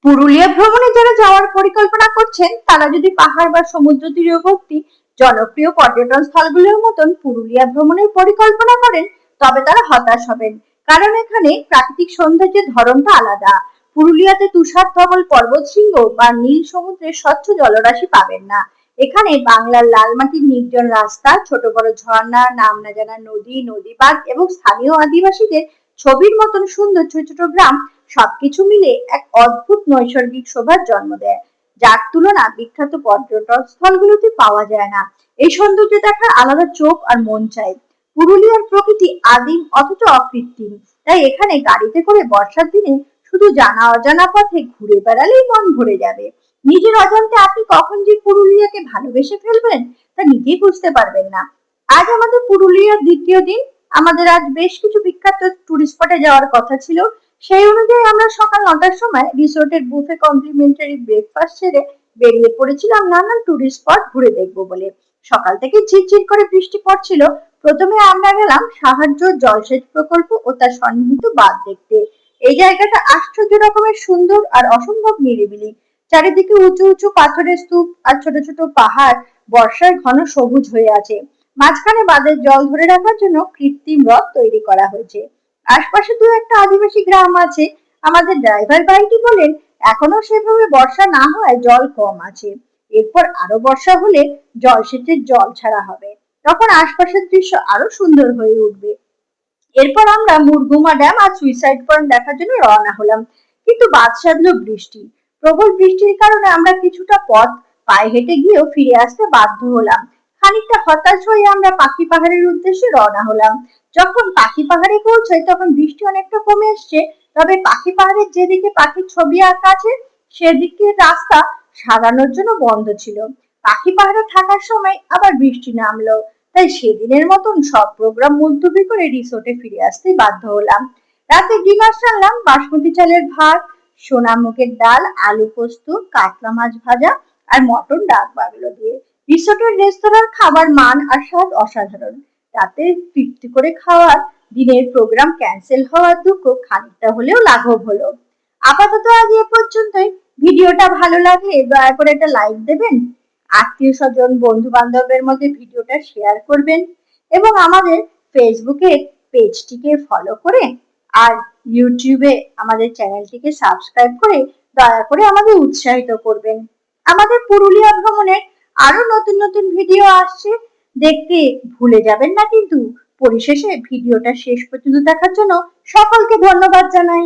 পুরুলিয়া ভ্রমণে যারা যাওয়ার পরিকল্পনা করছেন তারা যদি পাহাড় বা সমুদ্র তীরবর্তী জনপ্রিয় পর্যটন স্থলগুলোর মতন পুরুলিয়া ভ্রমণের পরিকল্পনা করেন তবে তারা হতাশ হবেন। কারণ এখানে প্রাকৃতিক সৌন্দর্যের ধরনটা আলাদা। পুরুলিয়াতে তুষার ধবল পর্বতশৃঙ্গ বা নীল সমুদ্রের স্বচ্ছ জলরাশি পাবেন না। এখানে বাংলার লাল মাটির নির্জন রাস্তা, ছোট বড় ঝর্ণা, নাম না জানা নদী, নদীবাঁধ এবং স্থানীয় আদিবাসীদের ছবির মতন সুন্দর ছোট ছোট গ্রাম সবকিছু মিলে এক অদ্ভুত নৈসর্গিক শোভার জন্ম দেয়, যার তুলনা বিখ্যাত পর্যটন স্থলগুলোতে পাওয়া যায় না। এই সৌন্দর্য দেখার আলাদা চোখ আর মন চাই। পুরুলিয়ার প্রকৃতি আদিম অথচ অকৃত্রিম, তাই এখানে গাড়িতে করে বর্ষার দিনে শুধু জানা অজানা পথে ঘুরে বেড়ালেই মন ভরে যাবে। নিজের অজান্তে আপনি কখন যে পুরুলিয়াকে ভালোবেসে ফেলবেন তা নিজেই বুঝতে পারবেন না। আজ আমাদের পুরুলিয়ার দ্বিতীয় দিন। আমাদের আজ বেশ কিছু বিখ্যাত টুরিস্ট স্পটে যাওয়ার কথা ছিল। সেই অনুযায়ী আমরা সকাল ৯টার সময় রিসোর্টের বুফে কমপ্লিমেন্টারি ব্রেকফাস্ট সেরে বেরিয়ে পড়েছিলাম নানান টুরিস্ট স্পট ঘুরে দেখবো বলে। সকাল থেকে ঝিরঝির করে বৃষ্টি পড়ছিল। প্রথমে আমরা গেলাম সাহায্য জলসেচ প্রকল্প ও তার সন্নিহিত বাঁধ দেখতে। এই জায়গাটা আশ্চর্য রকমের সুন্দর আর অসম্ভব নিরিবিলি। চারিদিকে উঁচু উঁচু পাথরের স্তূপ আর ছোট ছোট পাহাড় বর্ষায় ঘন সবুজ হয়ে আছে। মাঝখানে বাঁধের জল ধরে রাখার জন্য কৃত্রিম হ্রদ তৈরি করা হয়েছে। আশপাশে দু একটা আদিবাসী গ্রাম আছে। আমাদের ড্রাইভার ভাইটি বলেন এখনো সেভাবে বর্ষা না হওয়ায় জল কম আছে। এরপর আরো বর্ষা হলে জলসেচের জল ছাড়া হবে, তখন আশপাশের দৃশ্য আরো সুন্দর হয়ে উঠবে। এরপর আমরা মুরগুমা ড্যাম আর সুইসাইড পয়েন্ট দেখার জন্য রওনা হলাম। কিন্তু বাদ সাধলো বৃষ্টি। প্রবল বৃষ্টির কারণে আমরা কিছুটা পথ পায়ে হেঁটে গিয়েও ফিরে আসতে বাধ্য হলাম। খানিকটা হতাশ হয়ে আমরা পাখি পাহাড়ের উদ্দেশ্যে রওনা হলাম। যখন পাখি পাহাড়ে পৌঁছাই তখন বৃষ্টি অনেকটা কমে এসছে, তবে পাখি পাহাড়ের যেদিকে পাখির ছবি আঁকা আছে সেদিকে রাস্তা সারানোর জন্য বন্ধ ছিল। পাখি পাহাড়ে থাকার সময় আবার বৃষ্টি নামলো, তাই সেদিনের মতন সব প্রোগ্রাম মুলতবি করে রিসোর্টে ফিরে আসতে বাধ্য হলাম। রাতে ডিনার সারলাম বাসমতি চালের ভাত, সোনামুগের ডাল, আলু পোস্ত, কাতলা মাছ ভাজা আর মটন ডাক বাংলো দিয়ে। রিসোর্টের রেস্তোরাঁর খাবার মান আর স্বাদ অসাধারণ। রাতে তৃপ্তি করে খাওয়ার দিনের প্রোগ্রাম ক্যান্সেল হওয়ার দুঃখ খানিকটা হলেও লাঘব হলো। আপাতত আজ এ পর্যন্তই। ভিডিওটা ভালো লাগলে দয়া করে একটা লাইক দেবেন, আত্মীয় স্বজন বন্ধু বান্ধবের মধ্যে ভিডিওটা শেয়ার করবেন এবং আমাদের ফেসবুকের পেজটিকে ফলো করে আর ইউটিউবে আমাদের চ্যানেলটিকে সাবস্ক্রাইব করে দয়া করে আমাদের উৎসাহিত করবেন। আমাদের পুরুলিয়া ভ্রমণের আরো নতুন নতুন ভিডিও আসছে, দেখতে ভুলে যাবেন না কিন্তু। পরিশেষে ভিডিওটা শেষ পর্যন্ত দেখার জন্য সকলকে ধন্যবাদ জানাই।